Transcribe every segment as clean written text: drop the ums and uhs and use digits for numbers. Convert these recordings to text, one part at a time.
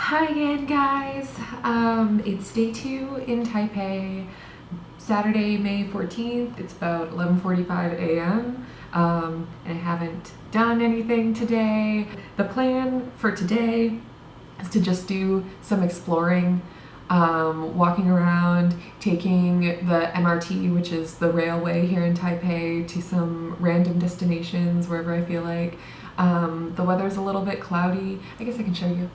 Hi again, guys. It's day 2 in Taipei, Saturday, May 14th. It's about 11:45 a.m. And I haven't done anything today. The plan for today is to just do some exploring, walking around, taking the MRT, which is the railway here in Taipei, to some random destinations wherever I feel like. The weather's a little bit cloudy. I guess I can show you.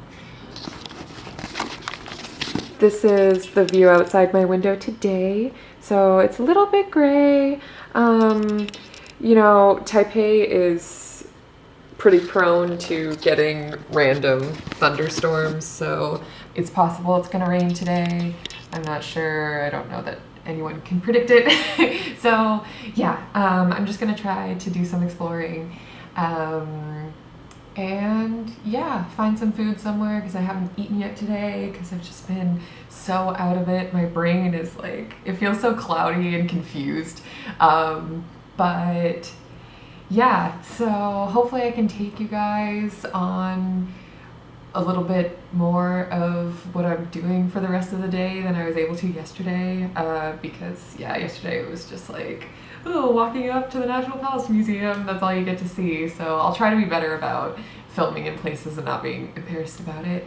This is the view outside my window today. So it's a little bit gray. You know, Taipei is pretty prone to getting random thunderstorms, so it's possible it's gonna rain today. I'm not sure. I don't know that anyone can predict it. So yeah, I'm just gonna try to do some exploring. And yeah, find some food somewhere because I haven't eaten yet today because I've just been so out of it. My brain is like, it feels so cloudy and confused. But yeah, so hopefully I can take you guys on a little bit more of what I'm doing for the rest of the day than I was able to yesterday, because yeah, yesterday it was just like, oh, walking up to the National Palace Museum, that's all you get to see. So I'll try to be better about filming in places and not being embarrassed about it.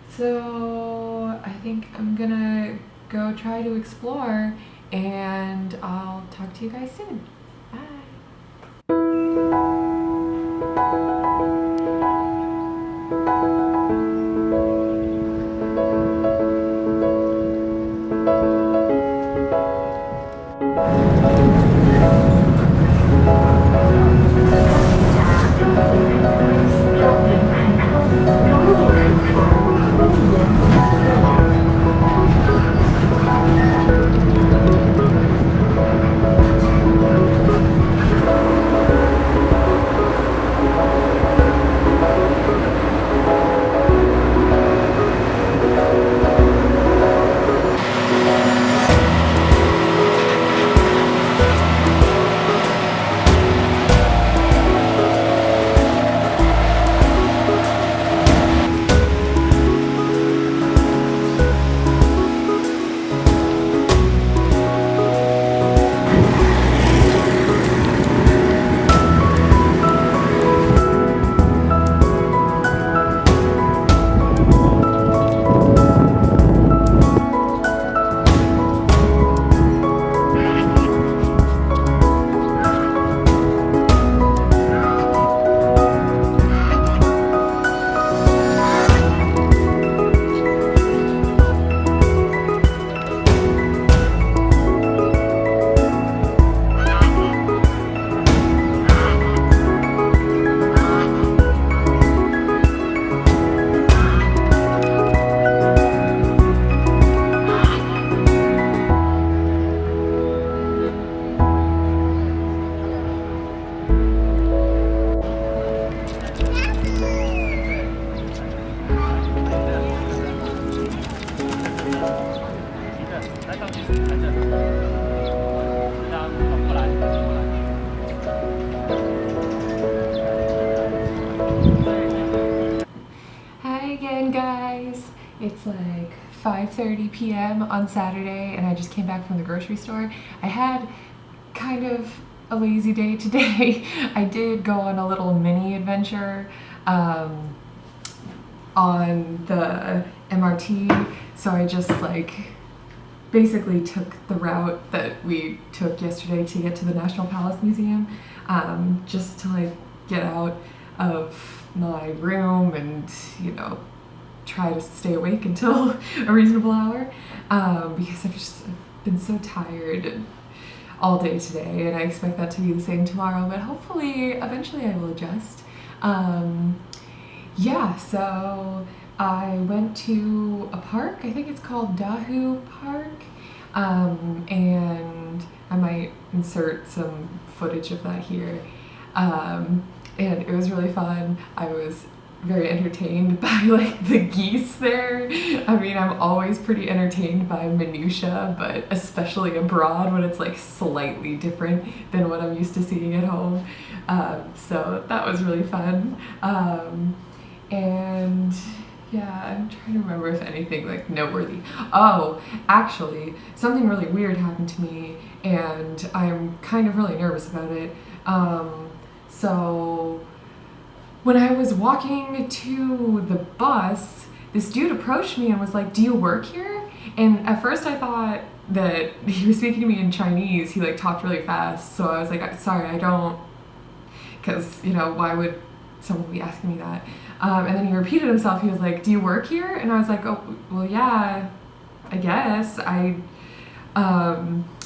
So I think I'm gonna go try to explore, and I'll talk to you guys soon. Bye. Hi again, guys. It's like 5:30 p.m. on Saturday, and I just came back from the grocery store. I had kind of a lazy day today. I did go on a little mini adventure on the MRT, so I just like basically took the route that we took yesterday to get to the National Palace Museum, just to like get out of my room and, you know, try to stay awake until a reasonable hour, because I've just been so tired all day today, and I expect that to be the same tomorrow, but hopefully eventually I will adjust. Yeah, so I went to a park, I think it's called Dahu Park, and I might insert some footage of that here. And it was really fun. I was very entertained by like the geese there. I mean, I'm always pretty entertained by minutia, but especially abroad when it's like slightly different than what I'm used to seeing at home. So that was really fun. And yeah, I'm trying to remember if anything like noteworthy. Oh, actually, something really weird happened to me, and I'm kind of really nervous about it. So when I was walking to the bus, this dude approached me and was like, "Do you work here?" And at first I thought that he was speaking to me in Chinese. He like talked really fast, so I was like, "Sorry, I don't," because why would someone be asking me that? And then he repeated himself. He was like, "Do you work here?" And I was like, "Oh, well, yeah, I guess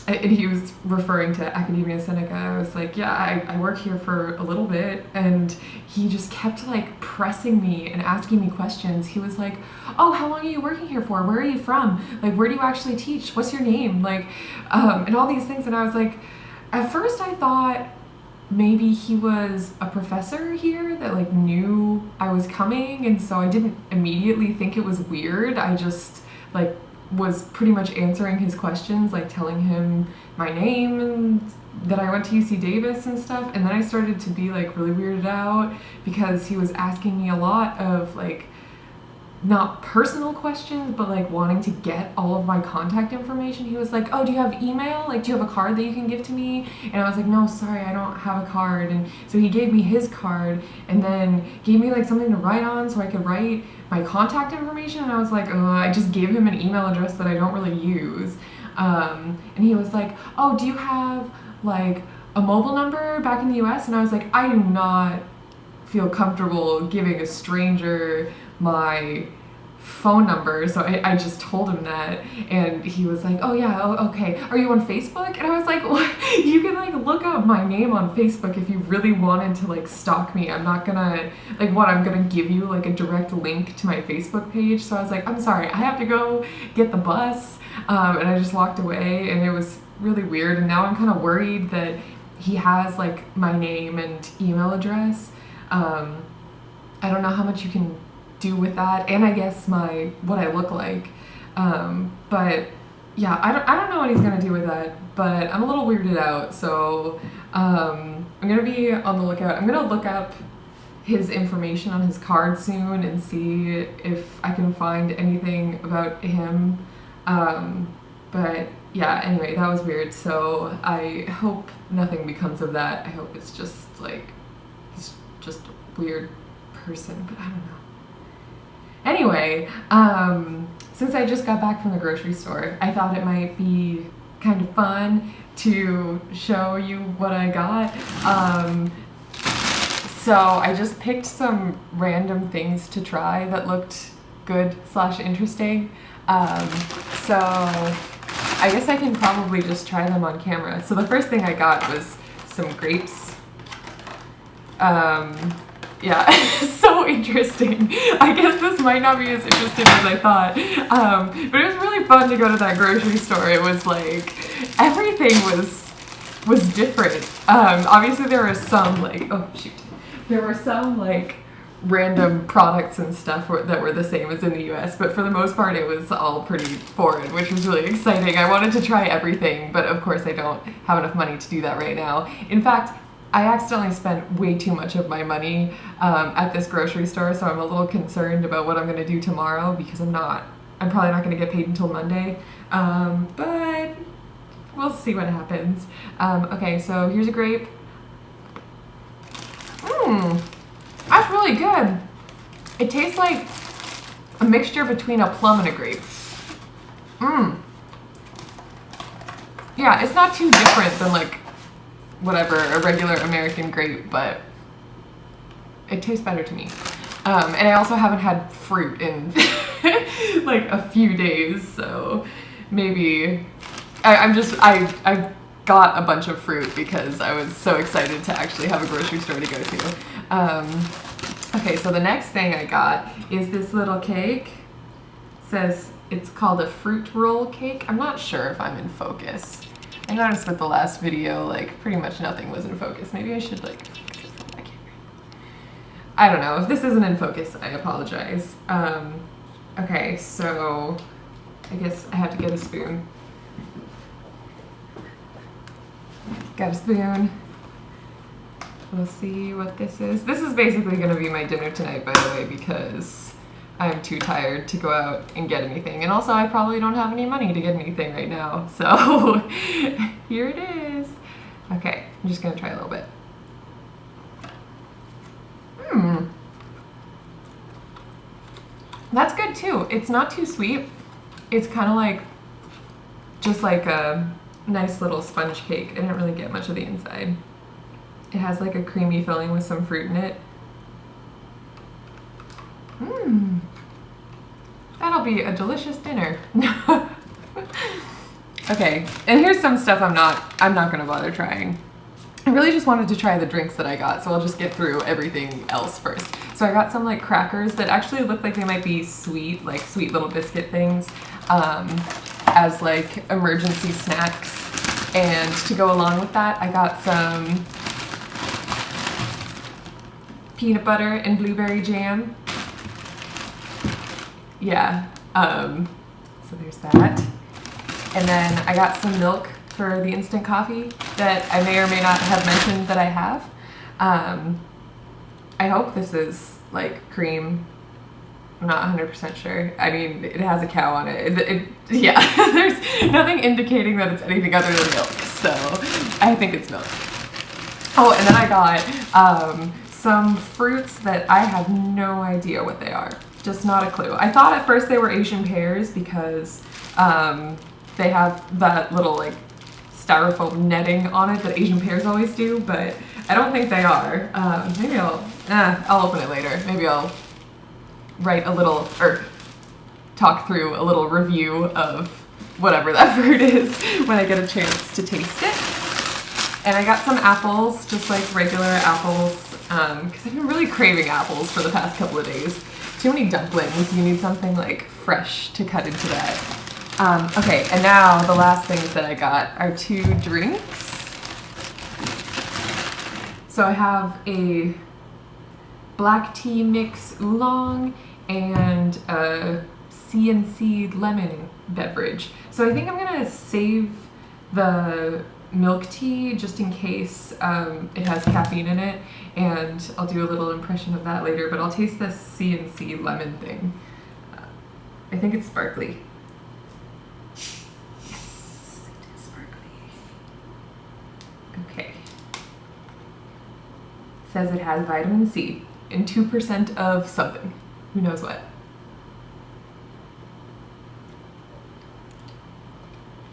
and he was referring to Academia Sinica. I was like, "Yeah, I work here for a little bit." And he just kept like pressing me and asking me questions. He was like, "Oh, how long are you working here for? Where are you from? Like, where do you actually teach? What's your name?" Like, and all these things. And I was like, at first I thought maybe he was a professor here that like knew I was coming, and so I didn't immediately think it was weird. I just like was pretty much answering his questions, like telling him my name and that I went to UC Davis and stuff. And then I started to be like really weirded out because he was asking me a lot of like not personal questions, but like wanting to get all of my contact information. He was like, "Oh, do you have email? Like, do you have a card that you can give to me?" And I was like, "No, sorry, I don't have a card." And so he gave me his card and then gave me like something to write on so I could write my contact information. And I was like, I just gave him an email address that I don't really use. And he was like, "Oh, do you have like a mobile number back in the US?" And I was like, "I do not feel comfortable giving a stranger my phone number." So I just told him that, and he was like, "Oh yeah, okay, are you on Facebook?" And I was like, "What? You can like look up my name on Facebook if you really wanted to like stalk me. I'm not gonna I'm gonna give you like a direct link to my Facebook page." So I was like, "I'm sorry, I have to go get the bus," and I just walked away, and it was really weird. And now I'm kind of worried that he has like my name and email address. I don't know how much you can do with that, and I guess what I look like, but yeah, I don't know what he's gonna do with that, but I'm a little weirded out. So I'm gonna be on the lookout. I'm gonna look up his information on his card soon and see if I can find anything about him, but yeah, anyway, that was weird. So I hope nothing becomes of that. I hope it's just like he's just a weird person, but I don't know. Anyway, since I just got back from the grocery store, I thought it might be kind of fun to show you what I got. So I just picked some random things to try that looked good/interesting. So I guess I can probably just try them on camera. So the first thing I got was some grapes. Yeah, so interesting. I guess this might not be as interesting as I thought, but it was really fun to go to that grocery store. It was like, everything was different. Obviously there were some there were some like random products and stuff that were the same as in the US, but for the most part it was all pretty foreign, which was really exciting. I wanted to try everything, but of course I don't have enough money to do that right now. In fact, I accidentally spent way too much of my money at this grocery store, so I'm a little concerned about what I'm going to do tomorrow because I'm probably not going to get paid until Monday, but we'll see what happens. Okay, so here's a grape. That's really good. It tastes like a mixture between a plum and a grape. Yeah, it's not too different than like whatever, a regular American grape, but it tastes better to me. And I also haven't had fruit in like a few days, so maybe I got a bunch of fruit because I was so excited to actually have a grocery store to go to. Okay, so the next thing I got is this little cake. It says it's called a fruit roll cake. I'm not sure if I'm in focus. I noticed with the last video, like, pretty much nothing was in focus. Maybe I should, like, focus it from my camera. I don't know. If this isn't in focus, I apologize. Okay, so I guess I have to get a spoon. Got a spoon. We'll see what this is. This is basically going to be my dinner tonight, by the way, because I'm too tired to go out and get anything. And also I probably don't have any money to get anything right now. So here it is. Okay, I'm just gonna try a little bit. That's good too. It's not too sweet. It's kind of like, just like a nice little sponge cake. I didn't really get much of the inside. It has like a creamy filling with some fruit in it. That'll be a delicious dinner. Okay, and here's some stuff I'm not gonna bother trying. I really just wanted to try the drinks that I got, so I'll just get through everything else first. So I got some like crackers that actually look like they might be sweet, like sweet little biscuit things, as like emergency snacks. And to go along with that, I got some peanut butter and blueberry jam. Yeah, so there's that. And then I got some milk for the instant coffee that I may or may not have mentioned that I have. I hope this is like cream. I'm not 100% sure. I mean, it has a cow on it. Yeah, there's nothing indicating that it's anything other than milk, so I think it's milk. Oh, and then I got some fruits that I have no idea what they are. Just not a clue. I thought at first they were Asian pears because they have that little like styrofoam netting on it that Asian pears always do, but I don't think they are. Maybe I'll open it later. Maybe I'll write a little, or talk through a little review of whatever that fruit is when I get a chance to taste it. And I got some apples, just like regular apples, because I've been really craving apples for the past couple of days. Too many dumplings, you need something like fresh to cut into that. Okay, and now the last things that I got are 2 drinks. So I have a black tea mix oolong and a C&C lemon beverage. So I think I'm gonna save the milk tea just in case it has caffeine in it, and I'll do a little impression of that later, but I'll taste this C&C lemon thing. I think it's sparkly. Yes, it is sparkly. Okay. Says it has vitamin C and 2% of something. Who knows what?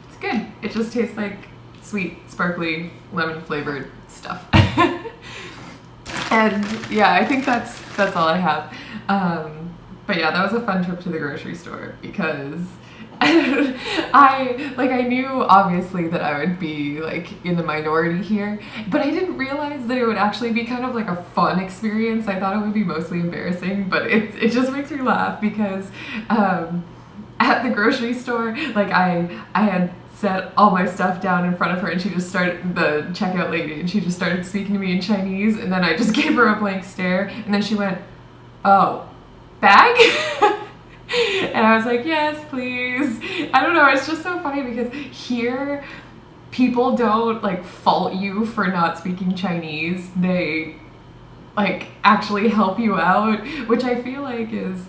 It's good. It just tastes like sweet, sparkly, lemon flavored stuff. And yeah, I think that's all I have. But yeah, that was a fun trip to the grocery store because I knew obviously that I would be like in the minority here, but I didn't realize that it would actually be kind of like a fun experience. I thought it would be mostly embarrassing, but it just makes me laugh because at the grocery store, like I had set all my stuff down in front of her and she just started, the checkout lady, and she just started speaking to me in Chinese, and then I just gave her a blank stare, and then she went, "Oh, bag?" And I was like, "Yes, please." I don't know, it's just so funny because here people don't like fault you for not speaking Chinese. They like actually help you out, which I feel like is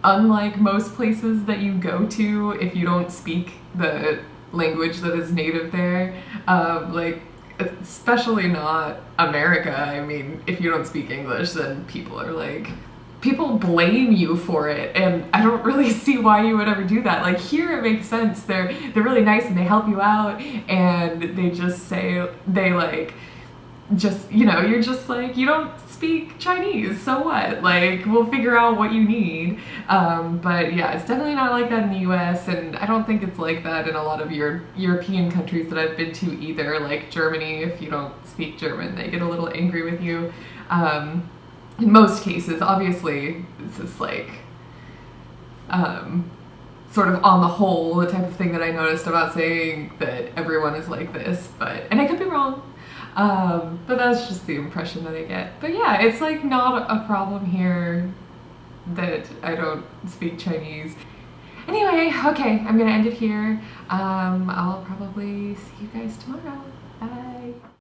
unlike most places that you go to if you don't speak the language that is native there. Like especially not America. I mean, if you don't speak English, then people blame you for it, and I don't really see why you would ever do that. Like here it makes sense. They're really nice and they help you out, and they just say, they like, just, you know, you're just like, you don't speak Chinese, so what? Like, we'll figure out what you need. But yeah, it's definitely not like that in the US, and I don't think it's like that in a lot of European countries that I've been to either, like Germany. If you don't speak German, they get a little angry with you. In most cases, obviously, this is like, sort of on the whole, the type of thing that I noticed about saying that everyone is like this, and I could be wrong. But that's just the impression that I get. But yeah, it's like not a problem here that I don't speak Chinese. Anyway, okay, I'm gonna end it here. I'll probably see you guys tomorrow. Bye.